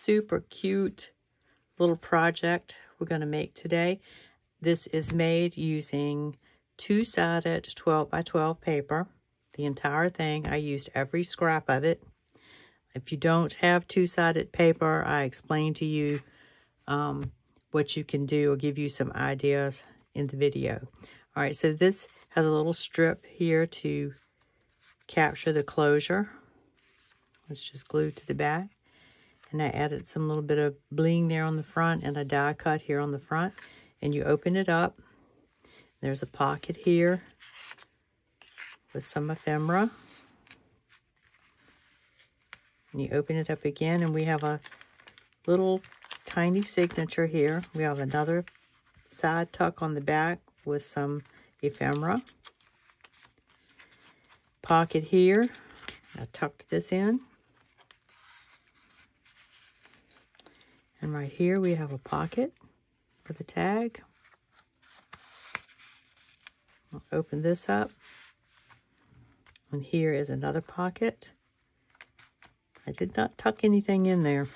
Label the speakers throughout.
Speaker 1: super cute little project we're going to make today. This is made using two-sided 12 by 12 paper. The entire thing. I used every scrap of it. If you don't have two-sided paper, I explained to you what you can do or give you some ideas in the video. All right, so this has a little strip here to capture the closure. It's just glued to the back. And I added some little bit of bling there on the front and a die cut here on the front. And you open it up. There's a pocket here with some ephemera. And you open it up again and we have a little tiny signature here. We have another side tuck on the back with some ephemera. Pocket here. I tucked this in. And right here we have a pocket for the tag. I'll open this up. And here is another pocket. I did not tuck anything in there.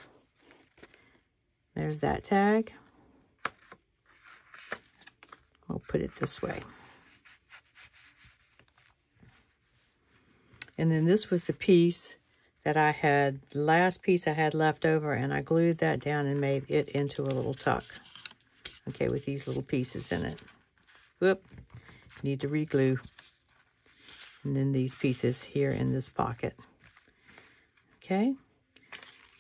Speaker 1: There's that tag. We'll put it this way. And then this was the piece that I had, the last piece I had left over, and I glued that down and made it into a little tuck. Okay, with these little pieces in it. Whoop, need to re-glue. And then these pieces here in this pocket. Okay,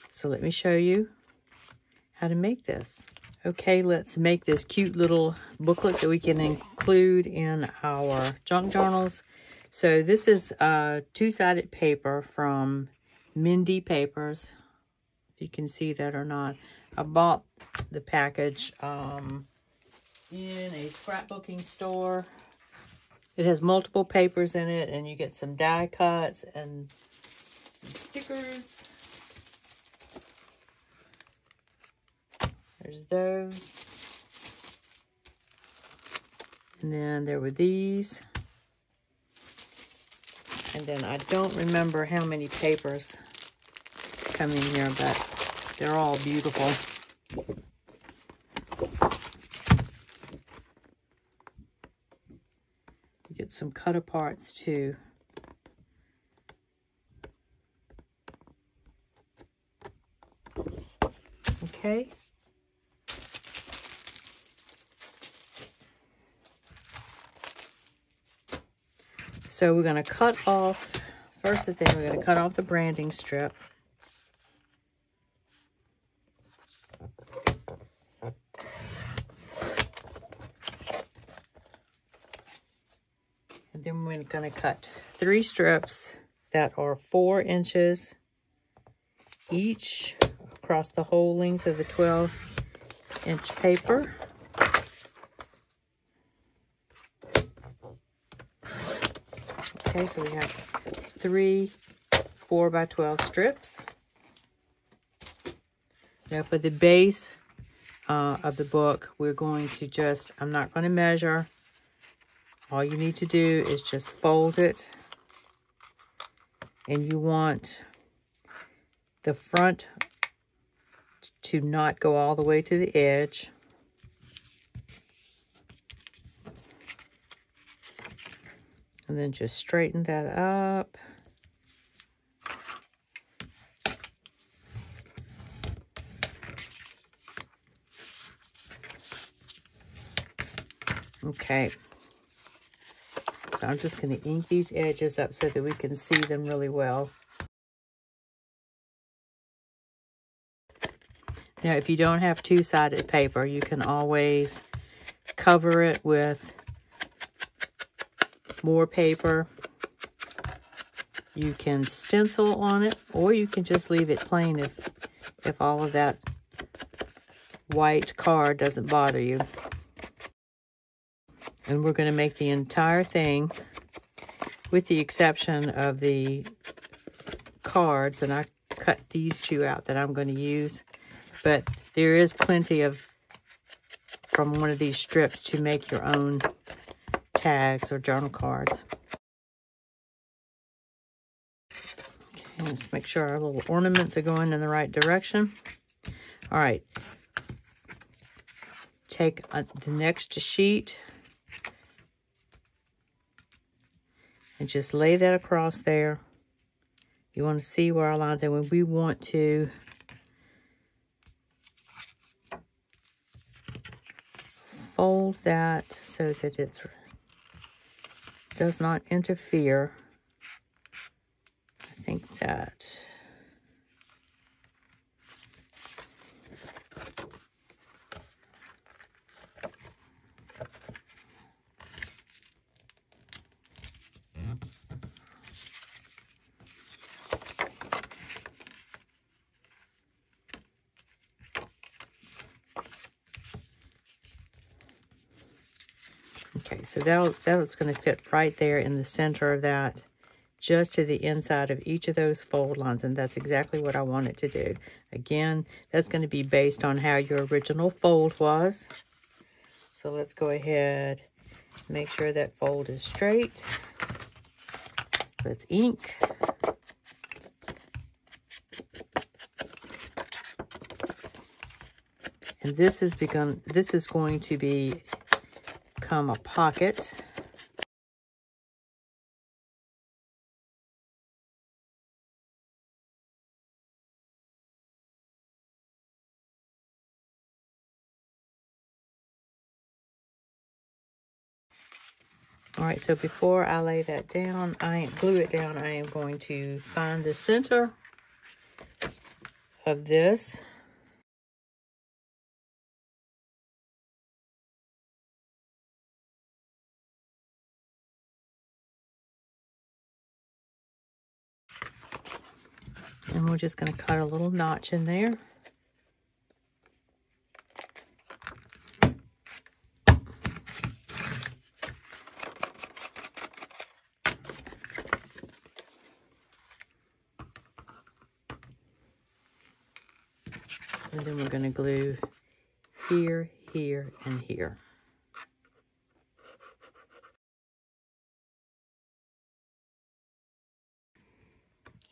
Speaker 1: so let me show you how to make this. Okay, let's make this cute little booklet that we can include in our junk journals. So this is two-sided paper from Mindy Papers, if you can see that or not. I bought the package in a scrapbooking store. It has multiple papers in it, and you get some die cuts and some stickers. There's those. And then there were these. And then I don't remember how many papers come in here, but they're all beautiful. You get some cut aparts too. Okay. So we're going to cut off, first thing, we're going to cut off the branding strip. And then we're going to cut 3 strips that are 4 inches each across the whole length of the 12-inch paper. Okay, so we have 3 4 by 12 strips. Now for the base of the book, we're going to just, I'm not going to measure. All you need to do is just fold it. And you want the front to not go all the way to the edge. And then just straighten that up. Okay. So I'm just going to ink these edges up so that we can see them really well. Now, if you don't have two-sided paper, you can always cover it with more paper. You can stencil on it, or you can just leave it plain if all of that white card doesn't bother you. And we're going to make the entire thing, with the exception of the cards, and I cut these 2 out that I'm going to use, but there is plenty of from one of these strips to make your own tags or journal cards. Okay, let's make sure our little ornaments are going in the right direction. All right. Take the next sheet and just lay that across there. You want to see where our lines are. When we want to fold that so that it does not interfere. I think that okay, so that's going to fit right there in the center of that, just to the inside of each of those fold lines, and that's exactly what I want it to do. Again, that's going to be based on how your original fold was. So let's go ahead, make sure that fold is straight. Let's ink. And this is going to become a pocket. All right, so before I lay that down, glue it down, I am going to find the center of this. And we're just going to cut a little notch in there. And then we're going to glue here, here, and here.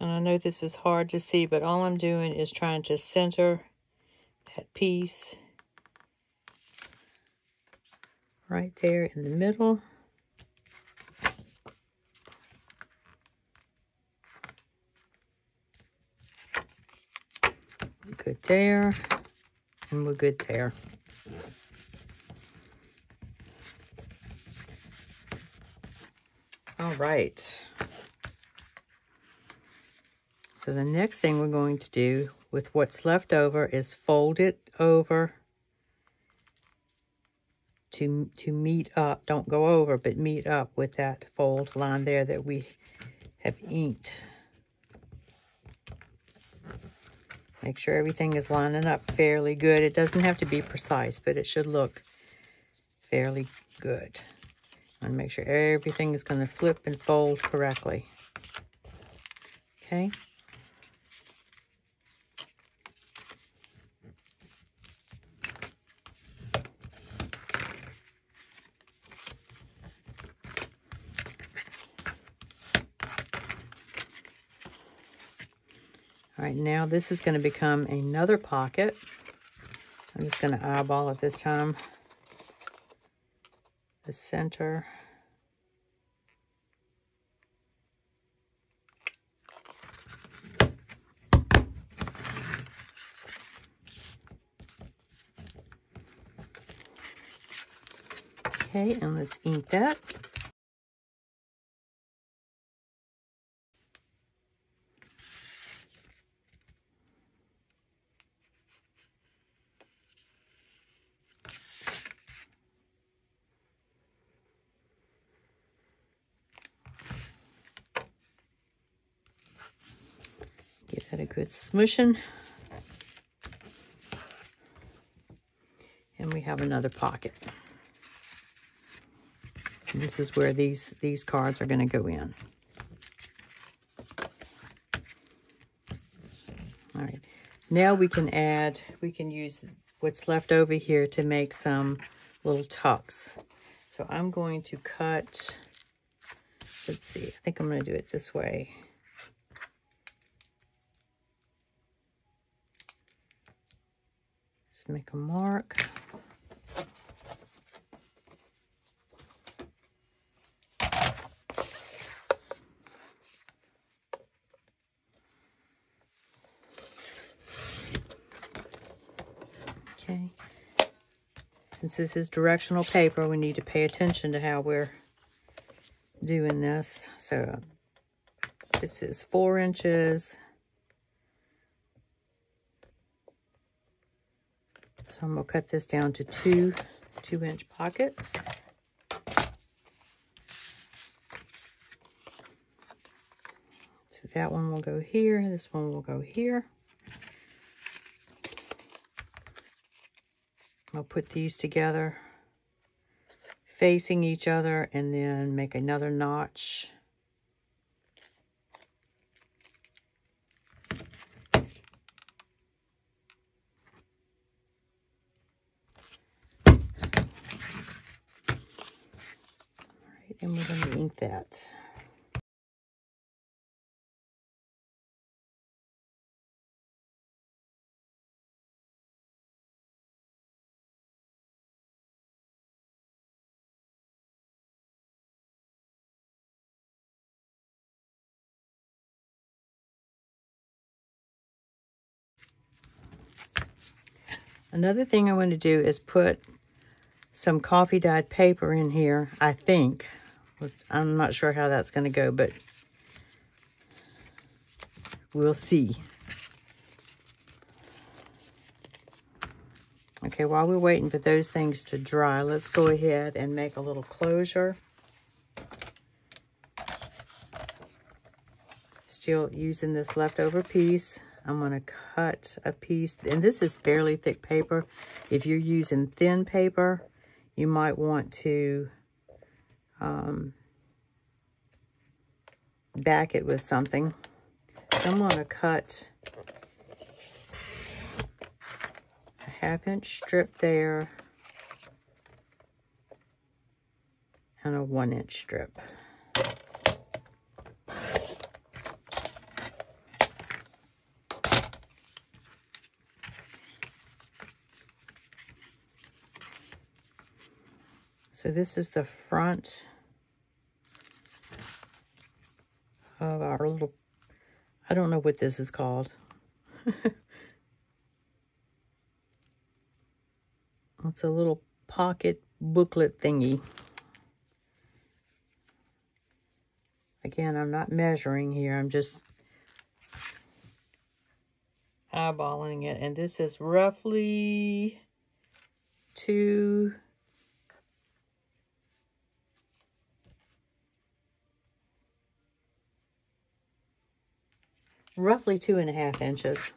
Speaker 1: And I know this is hard to see, but all I'm doing is trying to center that piece right there in the middle. We're good there, and we're good there. All right. So the next thing we're going to do with what's left over is fold it over to meet up. Don't go over, but meet up with that fold line there that we have inked. Make sure everything is lining up fairly good. It doesn't have to be precise, but it should look fairly good. And make sure everything is going to flip and fold correctly. Okay. All right, now this is going to become another pocket. I'm just going to eyeball it this time. The center. Okay, and let's ink that. Give that a good smushing. And we have another pocket. And this is where these cards are going to go in. All right. Now we can use what's left over here to make some little tucks. So I'm going to cut, let's see, I think I'm going to do it this way. Just make a mark. Okay. Since this is directional paper, we need to pay attention to how we're doing this. So this is 4 inches. So I'm going to cut this down to two 2-inch pockets. So that one will go here. This one will go here. I'll put these together, facing each other, and then make another notch. And we're going to ink that. Another thing I want to do is put some coffee dyed paper in here, I think. I'm not sure how that's going to go, but we'll see. Okay, while we're waiting for those things to dry, let's go ahead and make a little closure. Still using this leftover piece. I'm going to cut a piece, and this is fairly thick paper. If you're using thin paper, you might want to back it with something. So I'm going to cut a 1/2 inch strip there and a 1 inch strip. So this is the front of our little, I don't know what this is called. It's a little pocket booklet thingy. Again, I'm not measuring here. I'm just eyeballing it. And this is roughly 2 2.5 inches.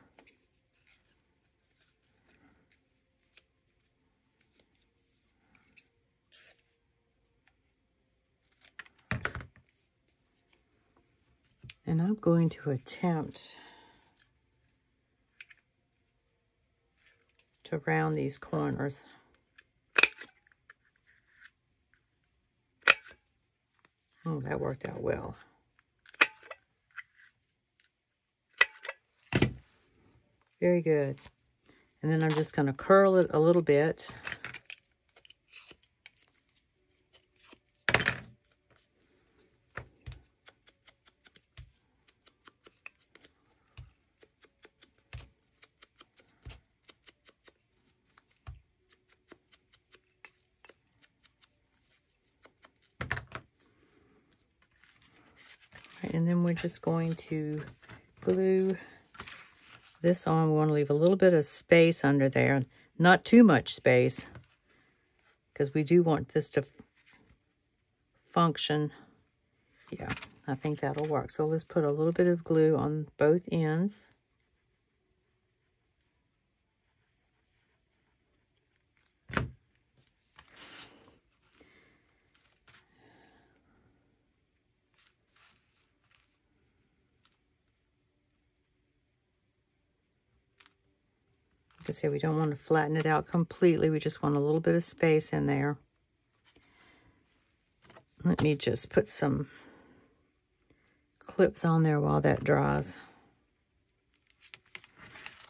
Speaker 1: And I'm going to attempt to round these corners. Oh, that worked out well. Very good. And then I'm just going to curl it a little bit. And then we're just going to glue this on. We want to leave a little bit of space under there. Not too much space, because we do want this to function. Yeah, I think that'll work. So let's put a little bit of glue on both ends. Like I say, we don't want to flatten it out completely. We just want a little bit of space in there. Let me just put some clips on there while that dries.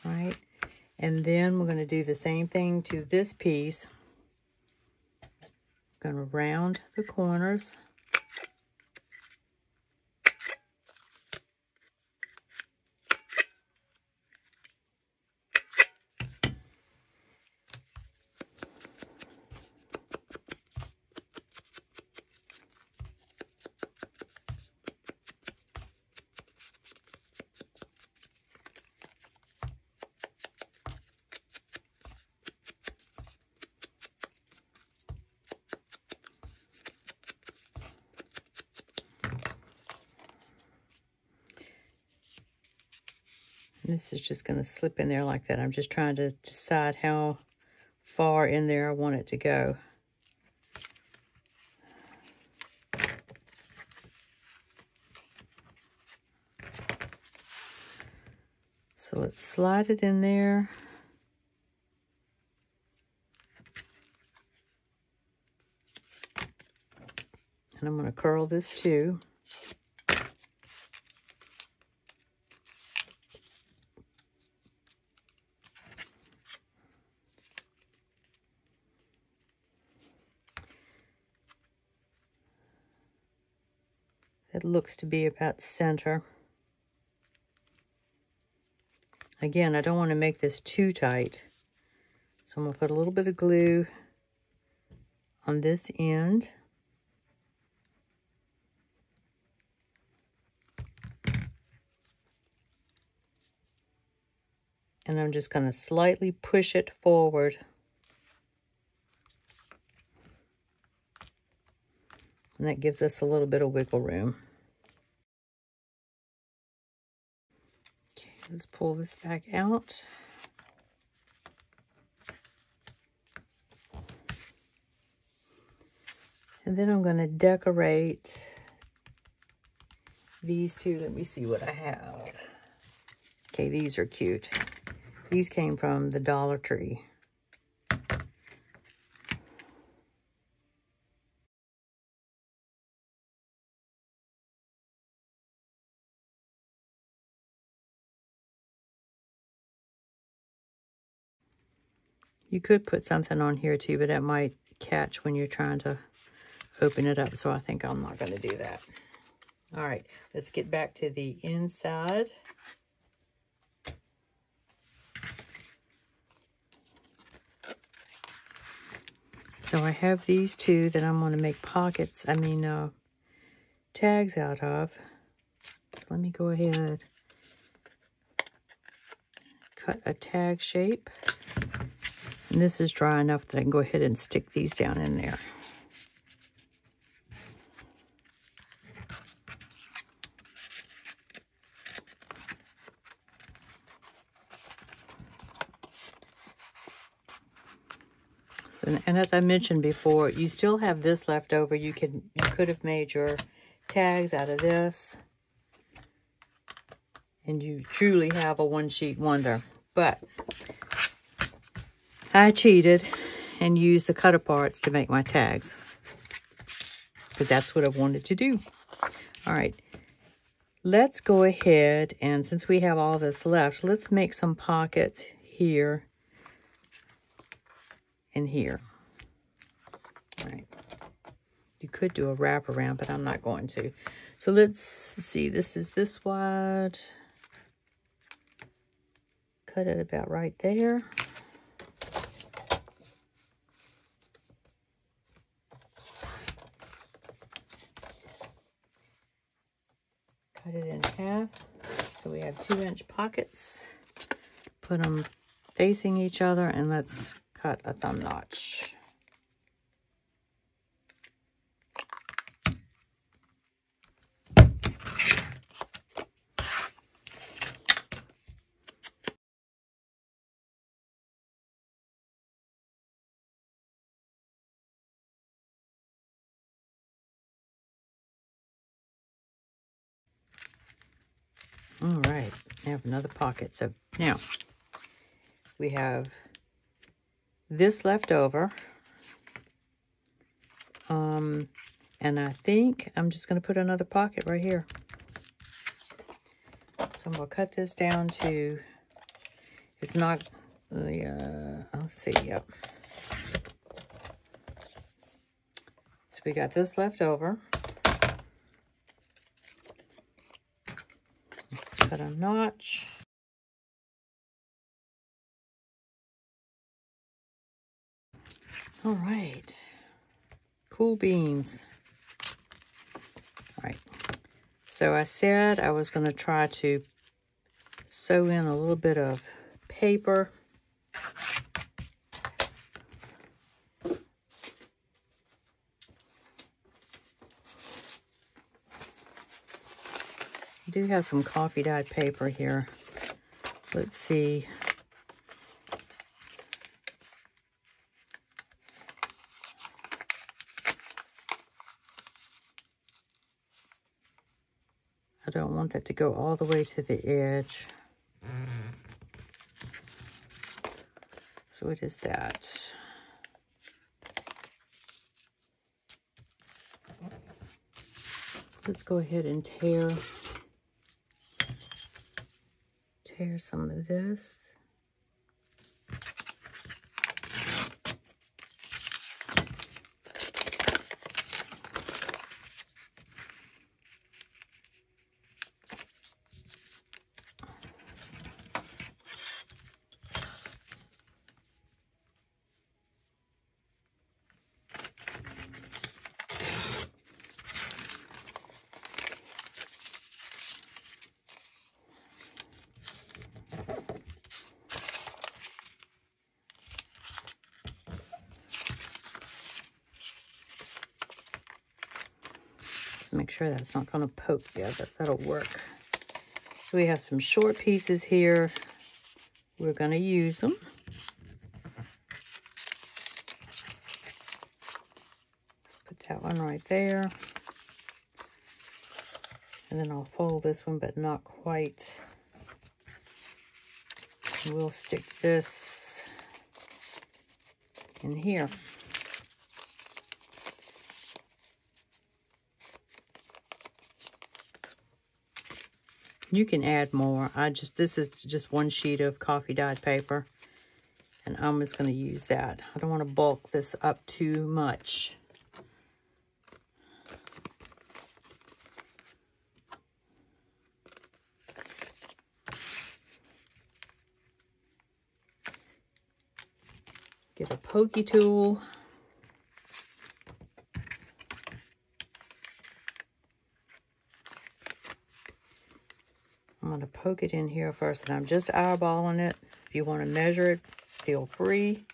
Speaker 1: All right. And then we're going to do the same thing to this piece. I'm going to round the corners. And this is just going to slip in there like that. I'm just trying to decide how far in there I want it to go. So let's slide it in there. And I'm going to curl this too. It looks to be about the center. Again, I don't want to make this too tight. So I'm going to put a little bit of glue on this end. And I'm just going to slightly push it forward. And that gives us a little bit of wiggle room. Okay, let's pull this back out. And then I'm going to decorate these two. Let me see what I have. Okay, these are cute. These came from the Dollar Tree. You could put something on here too, but that might catch when you're trying to open it up. So I think I'm not going to do that. All right, let's get back to the inside. So I have these two that I'm going to make pockets, tags out of. Let me go ahead, cut a tag shape. And this is dry enough that I can go ahead and stick these down in there. So, and as I mentioned before, you still have this left over. You could have made your tags out of this. And you truly have a one-sheet wonder. But I cheated and used the cutter parts to make my tags, because that's what I wanted to do. All right, let's go ahead, and since we have all this left, let's make some pockets here and here. All right, you could do a wraparound, but I'm not going to. So let's see, this is this wide. Cut it about right there. Cut it in half, so we have 2-inch pockets. Put them facing each other, and let's cut a thumb notch. All right, I have another pocket. So now we have this left over. And I think I'm just going to put another pocket right here. So I'm going to cut this down to, it's not let's see, yep. So we got this left over. Let's cut a notch. All right, cool beans. All right, so I said I was going to try to sew in a little bit of paper. I do have some coffee dyed paper here. Let's see. I don't want that to go all the way to the edge. So what is that? Let's go ahead and tear some of this. Make sure that's not going to poke. Yeah, that'll work. So we have some short pieces here. We're going to use them. Put that one right there. And then I'll fold this one, but not quite. And we'll stick this in here. You can add more. This is just one sheet of coffee dyed paper, and I'm just going to use that. I don't want to bulk this up too much. Get a pokey tool. I'm going to poke it in here first, and I'm just eyeballing it. If you want to measure it, feel free.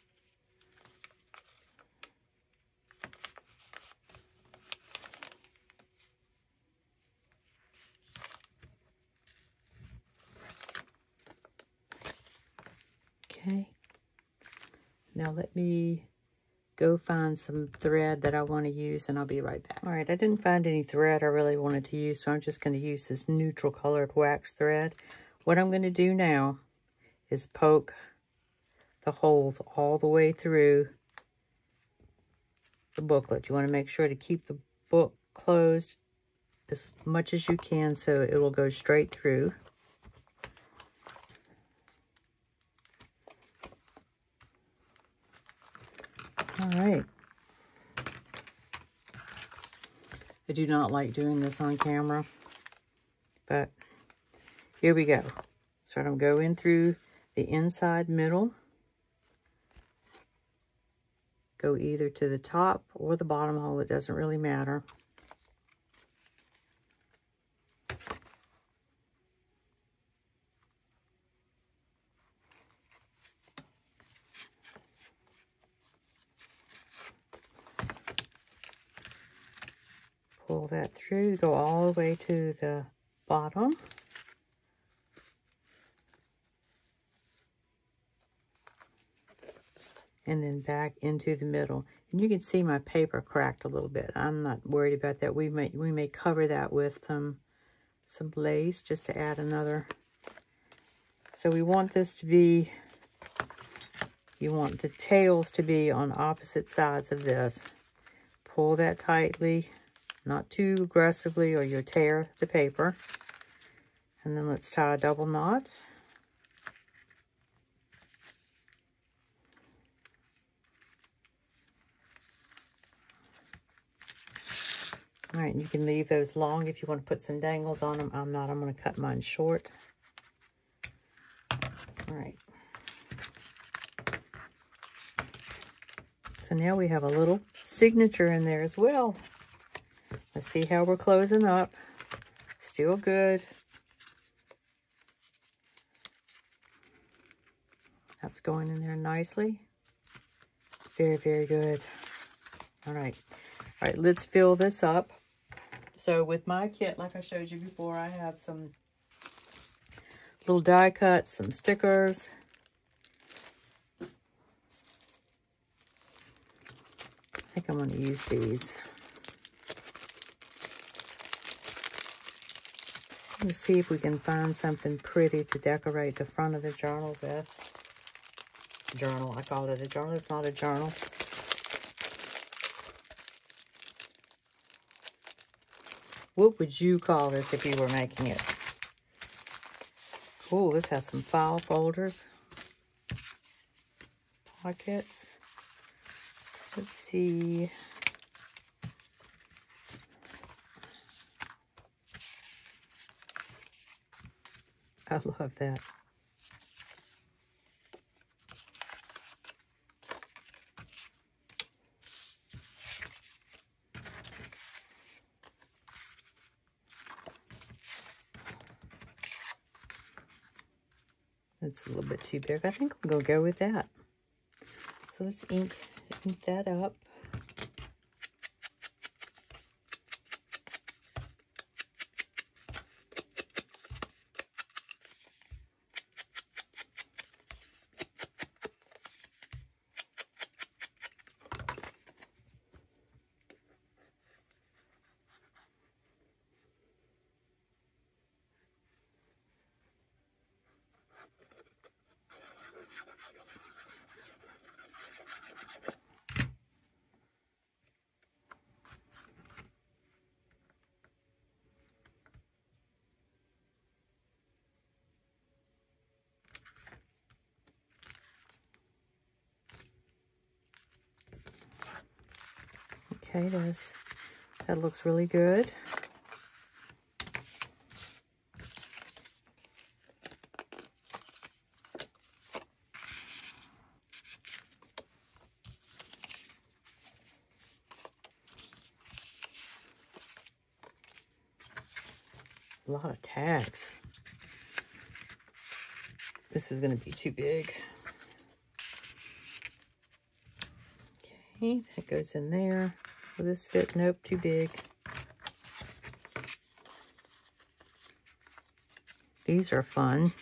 Speaker 1: Okay. Now let me go find some thread that I want to use, and I'll be right back. All right, I didn't find any thread I really wanted to use, so I'm just going to use this neutral colored wax thread. What I'm going to do now is poke the holes all the way through the booklet. You want to make sure to keep the book closed as much as you can so it will go straight through. All right. I do not like doing this on camera, but here we go. So I'm going to go in through the inside middle, go either to the top or the bottom hole, it doesn't really matter. Pull that through, go all the way to the bottom. And then back into the middle. And you can see my paper cracked a little bit. I'm not worried about that. We may cover that with some lace just to add another. So we want this to be, you want the tails to be on opposite sides of this. Pull that tightly. Not too aggressively or you'll tear the paper. And then let's tie a double knot. All right, and you can leave those long if you want to put some dangles on them. I'm not. I'm going to cut mine short. All right. So now we have a little signature in there as well. Let's see how we're closing up. Still good. That's going in there nicely. Very, very good. All right. All right, let's fill this up. So with my kit, like I showed you before, I have some little die cuts, some stickers. I think I'm going to use these. Let's see if we can find something pretty to decorate the front of the journal with. Journal, I call it a journal. It's not a journal. What would you call this if you were making it? Oh, this has some file folders. Pockets. Let's see. I love that. It's a little bit too big. I think I'm going to go with that. So let's ink that up. Okay, that looks really good. A lot of tags. This is going to be too big. Okay, that goes in there. Will this fit? Nope, too big. These are fun.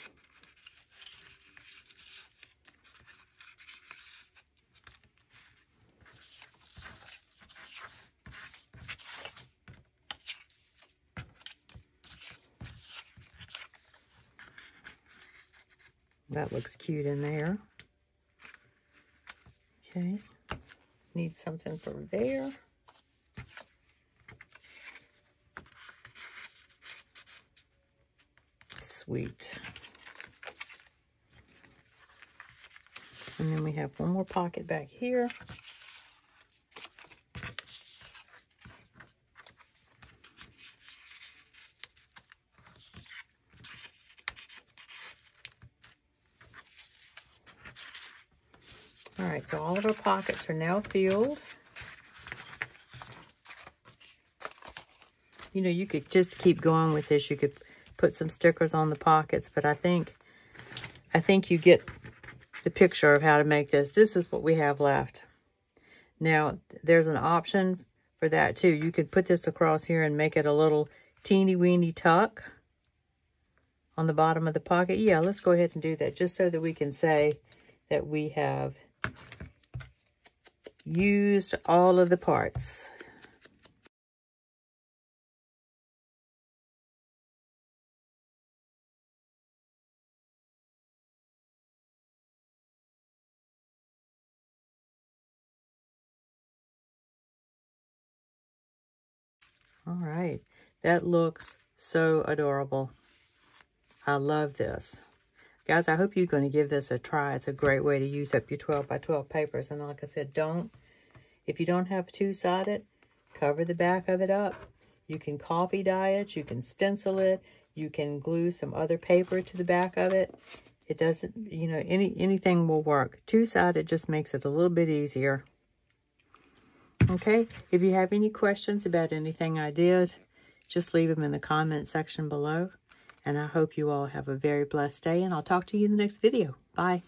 Speaker 1: That looks cute in there. Okay. Need something for there. Sweet. And then we have one more pocket back here. All right, so all of our pockets are now filled. You know, you could just keep going with this. You could put some stickers on the pockets, but I think you get the picture of how to make this. This is what we have left. Now, there's an option for that too. You could put this across here and make it a little teeny weeny tuck on the bottom of the pocket. Yeah, let's go ahead and do that just so that we can say that we have used all of the parts. All right, that looks so adorable. I love this. Guys, I hope you're going to give this a try. It's a great way to use up your 12 by 12 papers. And like I said, if you don't have two-sided, cover the back of it up. You can coffee dye it. You can stencil it. You can glue some other paper to the back of it. It doesn't, you know, anything will work. Two-sided just makes it a little bit easier. Okay, if you have any questions about anything I did, just leave them in the comment section below. And I hope you all have a very blessed day, and I'll talk to you in the next video. Bye.